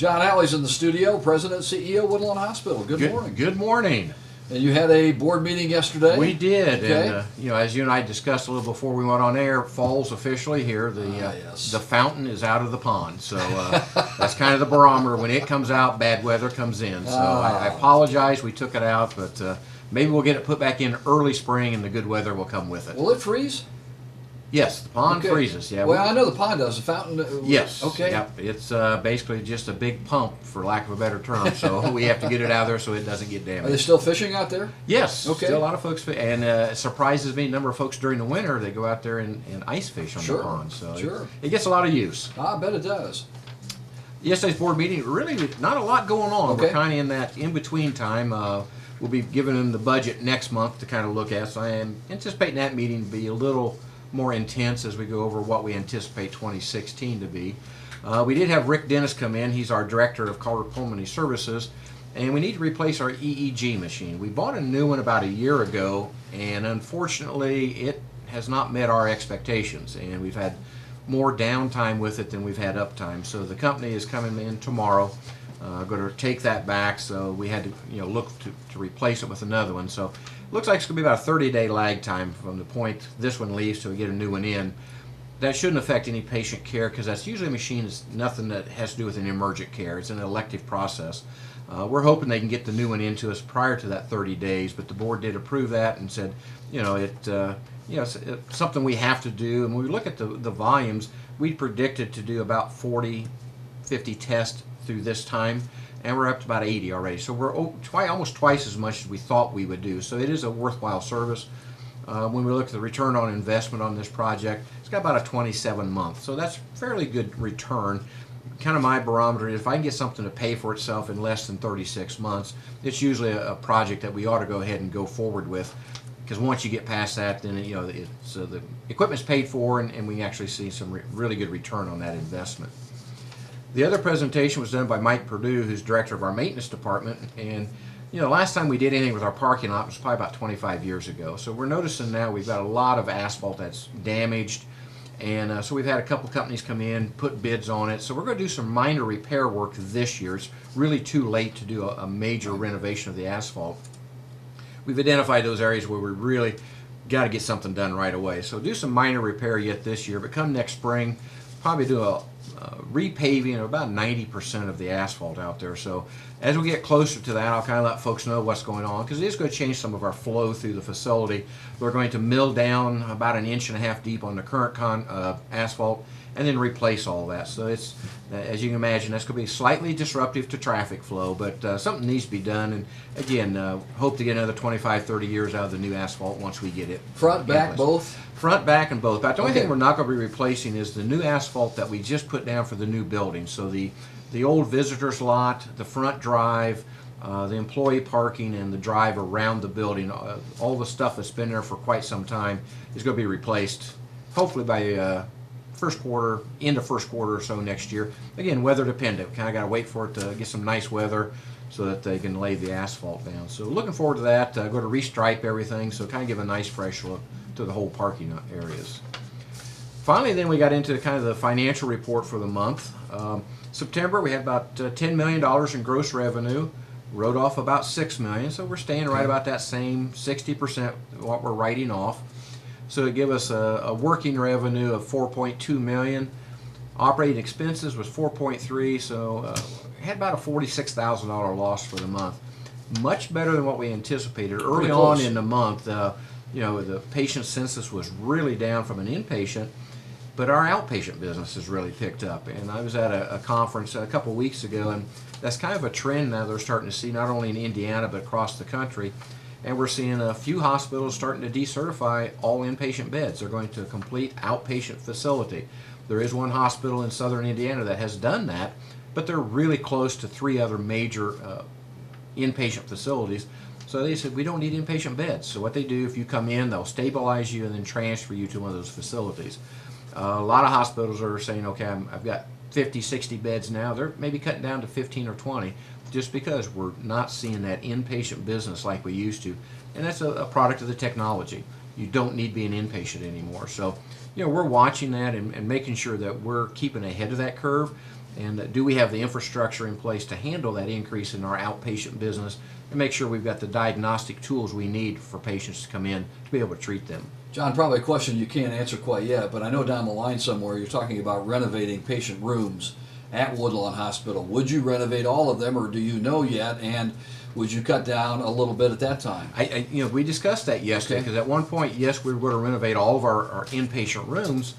John Alley's in the studio, President and CEO, Woodlawn Hospital. Good morning. Good morning. And you had a board meeting yesterday? We did, Okay. and as you and I discussed a little before we went on air, fall's officially here. Yes. The fountain is out of the pond, so that's kind of the barometer. When it comes out, bad weather comes in. So I apologize, we took it out, but maybe we'll get it put back in early spring, and the good weather will come with it. Will it freeze? Yes, the pond Okay. freezes. Yeah. Well, I know the pond does. The fountain. Yes. Okay. Yep. It's basically just a big pump, for lack of a better term. So we have to get it out of there so it doesn't get Are they damaged. still fishing out there? Yes. Okay. Still a lot of folks, and it surprises me. A number of folks during the winter they go out there and ice fish on Sure. the pond. So Sure. it gets a lot of use. I bet it does. Yesterday's board meeting, really not a lot going on. Okay. We're kind of in that in between time. We'll be giving them the budget next month to kind of look at. So I am anticipating that meeting to be a little more intense as we go over what we anticipate 2016 to be. We did have Rick Dennis come in. He's our Director of Cardiopulmonary Services, and we need to replace our EEG machine. We bought a new one about a year ago, and unfortunately it has not met our expectations, and we've had more downtime with it than we've had uptime. So the company is coming in tomorrow, going to take that back, so we had to look to replace it with another one. So looks like it's going to be about a 30-day lag time from the point this one leaves till we get a new one in. That shouldn't affect any patient care, because that's usually a machine that's nothing that has to do with an emergent care. It's an elective process. We're hoping they can get the new one into us prior to that 30 days, but the board did approve that and said, it's something we have to do. And when we look at the volumes, we predicted to do about 40, 50 tests through this time, and we're up to about 80 already. So we're almost twice as much as we thought we would do. So it is a worthwhile service. When we look at the return on investment on this project, it's got about a 27 month. So that's fairly good return. Kind of my barometer is if I can get something to pay for itself in less than 36 months, it's usually a project that we ought to go ahead and go forward with. Because once you get past that, then the equipment's paid for, and we actually see some really good return on that investment. The other presentation was done by Mike Perdue, who's director of our maintenance department, and last time we did anything with our parking lot was probably about 25 years ago. So we're noticing now we've got a lot of asphalt that's damaged, and so we've had a couple companies come in, put bids on it. So we're going to do some minor repair work this year. It's really too late to do a major renovation of the asphalt. We've identified those areas where we really got to get something done right away. So do some minor repair yet this year, but come next spring, probably do a repaving of about 90% of the asphalt out there. So as we get closer to that, I'll kind of let folks know what's going on, because it is going to change some of our flow through the facility. We're going to mill down about 1.5 inches deep on the current asphalt, and then replace all that. So it's, as you can imagine, that's going to be slightly disruptive to traffic flow, but something needs to be done. And again, hope to get another 25, 30 years out of the new asphalt once we get it. Front, back, both? Front, back, and both. But the only Okay. thing we're not going to be replacing is the new asphalt that we just put down for the new building. So the old visitors lot, the front drive, the employee parking, and the drive around the building, all the stuff that's been there for quite some time is going to be replaced, hopefully by end of first quarter or so next year. Again, weather dependent. Kind of got to wait for it to get some nice weather so that they can lay the asphalt down. So looking forward to that. Going to restripe everything, so kind of give a nice fresh look to the whole parking areas. Finally, then we got into kind of the financial report for the month. September, we had about $10 million in gross revenue, wrote off about $6 million, so we're staying right about that same 60% what we're writing off. So it gave us a working revenue of $4.2 million. Operating expenses was $4.3, so had about a $46,000 loss for the month. Much better than what we anticipated. Early on in the month, the patient census was really down from an inpatient, but our outpatient business has really picked up. And I was at a conference a couple of weeks ago, and that's kind of a trend now they're starting to see, not only in Indiana but across the country. And we're seeing a few hospitals starting to decertify all inpatient beds. They're going to a complete outpatient facility. There is one hospital in southern Indiana that has done that, but they're really close to 3 other major inpatient facilities. So they said, we don't need inpatient beds. So what they do, if you come in, they'll stabilize you and then transfer you to one of those facilities. A lot of hospitals are saying, okay, I've got 50, 60 beds now. They're maybe cutting down to 15 or 20 just because we're not seeing that inpatient business like we used to. And that's a product of the technology. You don't need to be an inpatient anymore. So, we're watching that and making sure that we're keeping ahead of that curve. And do we have the infrastructure in place to handle that increase in our outpatient business and make sure we've got the diagnostic tools we need for patients to come in to be able to treat them? John, probably a question you can't answer quite yet, but I know down the line somewhere you're talking about renovating patient rooms at Woodlawn Hospital. Would you renovate all of them, or do you know yet? And would you cut down a little bit at that time? We discussed that yesterday, because at one point, yes, we were going to renovate all of our inpatient rooms,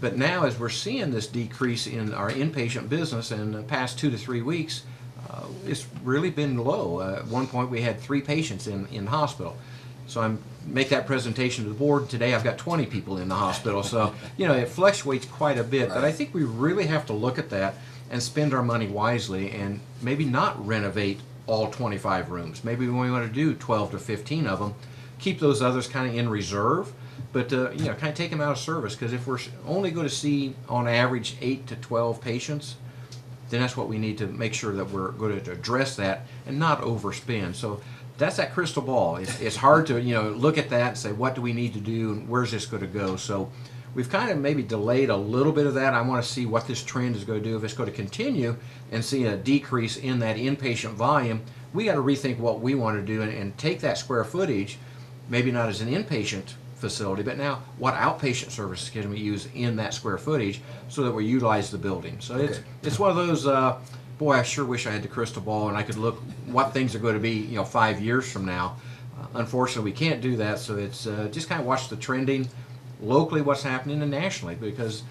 but now as we're seeing this decrease in our inpatient business in the past 2 to 3 weeks, it's really been low. At one point, we had 3 patients in hospital. So I'm make that presentation to the board. Today I've got 20 people in the hospital. So, it fluctuates quite a bit. But I think we really have to look at that and spend our money wisely and maybe not renovate all 25 rooms. Maybe we want to do 12 to 15 of them. Keep those others kind of in reserve, but kind of take them out of service, because if we're only going to see on average 8 to 12 patients, then that's what we need to make sure that we're going to address that and not overspend. So that's that crystal ball. It's hard to look at that and say, what do we need to do and where's this going to go? So we've kind of maybe delayed a little bit of that. I want to see what this trend is going to do. If it's going to continue and see a decrease in that inpatient volume, we got to rethink what we want to do and take that square footage, maybe not as an inpatient facility, but now what outpatient services can we use in that square footage so that we utilize the building. So it's one of those, boy, I sure wish I had the crystal ball and I could look what things are going to be 5 years from now. Unfortunately, we can't do that, so it's just kind of watch the trending locally, what's happening, and nationally, because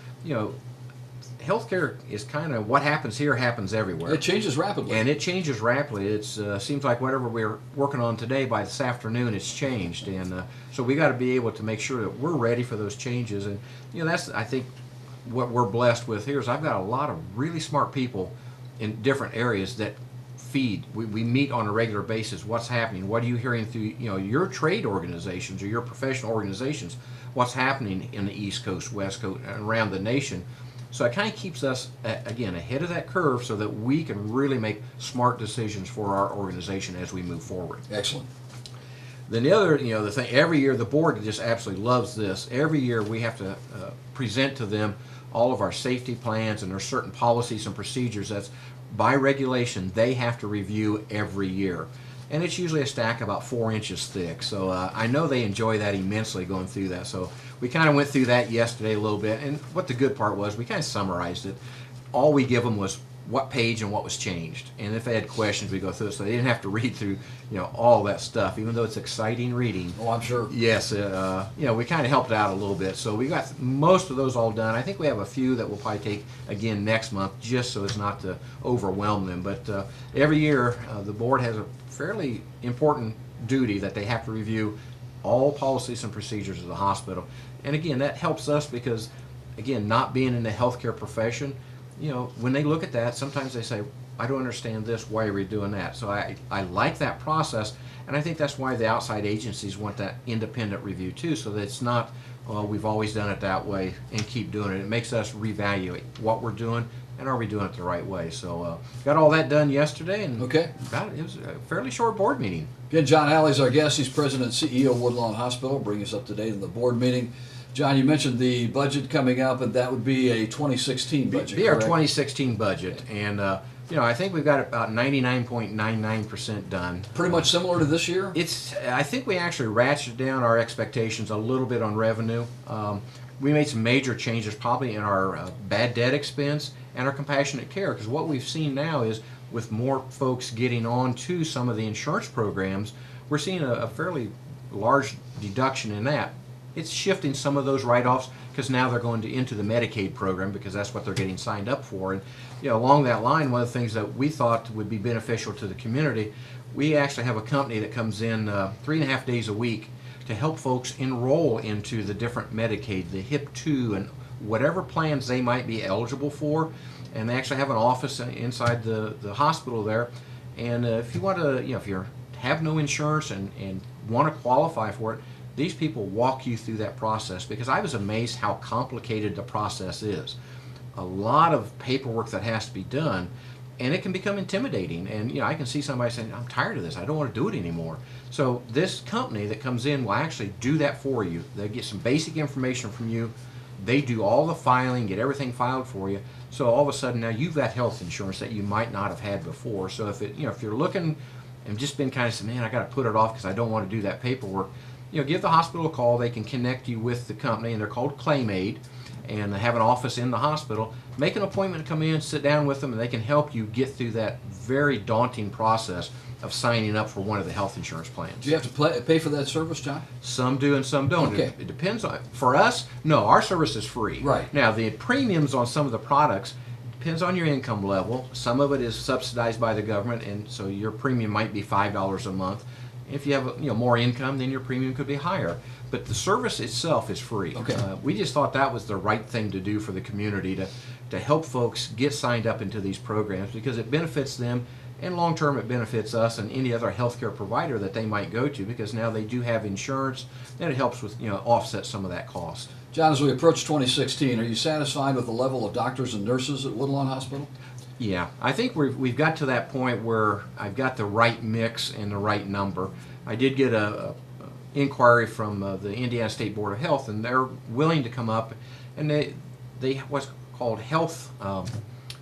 healthcare is kind of what happens here happens everywhere. It changes rapidly. And it changes rapidly. It seems like whatever we're working on today, by this afternoon, it's changed. And so we got to be able to make sure that we're ready for those changes. And that's, I think, what we're blessed with here is I've got a lot of really smart people in different areas that feed. We meet on a regular basis. What's happening? What are you hearing through your trade organizations or your professional organizations? What's happening in the East Coast, West Coast, and around the nation? So it kind of keeps us, again, ahead of that curve so that we can really make smart decisions for our organization as we move forward. Excellent. Then the other, the thing, every year the board just absolutely loves this. Every year we have to present to them all of our safety plans, and there's certain policies and procedures that's by regulation they have to review every year. And it's usually a stack about 4 inches thick. So I know they enjoy that immensely, going through that. So we kind of went through that yesterday a little bit. And what the good part was, we kind of summarized it. All we give them was what page and what was changed. And if they had questions, we go through it. So they didn't have to read through, all that stuff, even though it's exciting reading. Oh, I'm sure. Yes, we kind of helped out a little bit. So we got most of those all done. I think we have a few that we'll probably take again next month, just so as not to overwhelm them. But every year, the board has a fairly important duty that they have to review all policies and procedures of the hospital. And again, that helps us because, again, not being in the healthcare profession, when they look at that, sometimes they say, I don't understand this, why are we doing that? So I like that process, and I think that's why the outside agencies want that independent review too, so that it's not, we've always done it that way and keep doing it. It makes us reevaluate what we're doing and are we doing it the right way. So got all that done yesterday, and okay. It was a fairly short board meeting. Again, John Alley's our guest. He's president and CEO of Woodlawn Hospital. Bring us up to date in the board meeting. John, you mentioned the budget coming up, and that would be a 2016 budget. Be our 2016 budget, and I think we've got about 99.99% done. Pretty much similar to this year? I think we actually ratcheted down our expectations a little bit on revenue. We made some major changes probably in our bad debt expense and our compassionate care, because what we've seen now is with more folks getting on to some of the insurance programs, we're seeing a fairly large deduction in that. It's shifting some of those write-offs because now they're going into the Medicaid program because that's what they're getting signed up for. And along that line, one of the things that we thought would be beneficial to the community, we actually have a company that comes in 3.5 days a week to help folks enroll into the different Medicaid, the HIP 2, and whatever plans they might be eligible for. And they actually have an office inside the hospital there. And if you want to, if you have no insurance and want to qualify for it, these people walk you through that process, because I was amazed how complicated the process is. A lot of paperwork that has to be done, and it can become intimidating. And I can see somebody saying, I'm tired of this, I don't want to do it anymore. So this company that comes in will actually do that for you. They get some basic information from you. They do all the filing, get everything filed for you, So all of a sudden now you've got health insurance that you might not have had before. So if you're looking and just been kind of saying, man, I got to put it off because I don't want to do that paperwork, give the hospital a call. They can connect you with the company, and they're called Claim Aid, and they have an office in the hospital. Make an appointment to come in, sit down with them, and they can help you get through that very daunting process of signing up for one of the health insurance plans. Do you have to pay for that service, John? Some do and some don't. Okay. It depends on. For us, no, our service is free. Right. Now, the premiums on some of the products depends on your income level. Some of it is subsidized by the government, and so your premium might be $5 a month. If you have more income, then your premium could be higher. But the service itself is free. Okay. We just thought that was the right thing to do for the community to help folks get signed up into these programs, because it benefits them, and long term it benefits us and any other healthcare provider that they might go to, because now they do have insurance, and it helps with offset some of that cost. John, as we approach 2016, are you satisfied with the level of doctors and nurses at Woodlawn Hospital? Yeah, I think we've got to that point where I've got the right mix and the right number. I did get a inquiry from the Indiana State Board of Health, and they're willing to come up, and they what's called health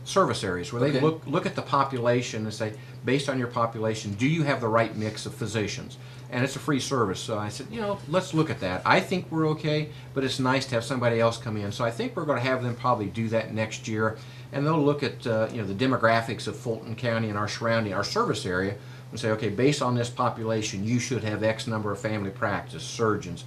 service areas, where they Okay. look at the population and say, based on your population, do you have the right mix of physicians? And it's a free service. So I said, let's look at that. I think we're okay, but it's nice to have somebody else come in. So I think we're going to have them probably do that next year, and they'll look at the demographics of Fulton County and our service area, and say, okay, based on this population, you should have X number of family practice surgeons.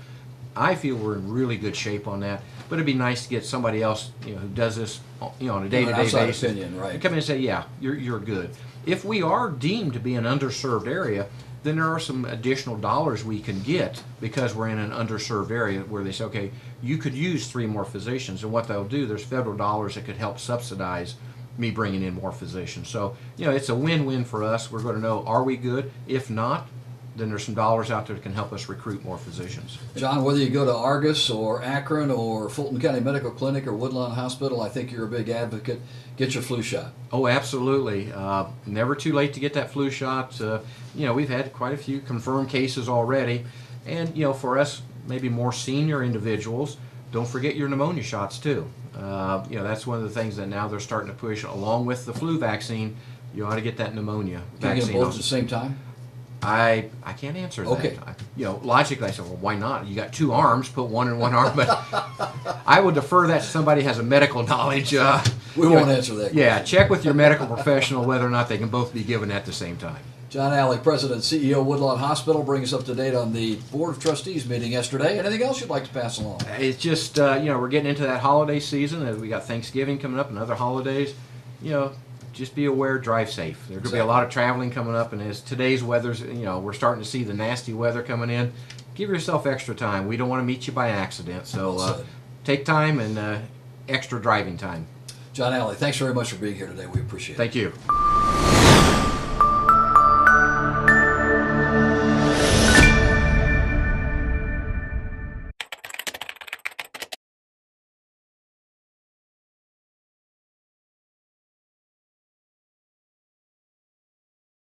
I feel we're in really good shape on that, but it'd be nice to get somebody else, who does this, on a day-to-day outside basis, opinion, right. and come in and say, yeah, you're good. If we are deemed to be an underserved area, then there are some additional dollars we can get because we're in an underserved area, where they say, okay, you could use 3 more physicians, and what they'll do, there's federal dollars that could help subsidize me bringing in more physicians. So, it's a win-win for us. We're going to know, are we good? If not, then there's some dollars out there that can help us recruit more physicians. John, whether you go to Argus or Akron or Fulton County Medical Clinic or Woodlawn Hospital, I think you're a big advocate. Get your flu shot. Oh, absolutely. Never too late to get that flu shot. We've had quite a few confirmed cases already. And, for us, maybe more senior individuals, don't forget your pneumonia shots too. That's one of the things that now they're starting to push, along with the flu vaccine. You ought to get that pneumonia Can you vaccine. get them both at the same time? I can't answer that. Okay. Logically I said, well, why not? You got 2 arms, put one in one arm. But I would defer that to somebody who has a medical knowledge. We won't answer that question. Yeah, check with your medical professional whether or not they can both be given at the same time. John Alley, President and CEO Woodlawn Hospital, bring us up to date on the Board of Trustees meeting yesterday. Anything else you'd like to pass along? It's just, we're getting into that holiday season. We got Thanksgiving coming up and other holidays. Just be aware, drive safe. There's going to be a lot of traveling coming up, and as today's weather's, we're starting to see the nasty weather coming in. Give yourself extra time. We don't want to meet you by accident, so take time and extra driving time. John Alley, thanks very much for being here today. We appreciate it. Thank you.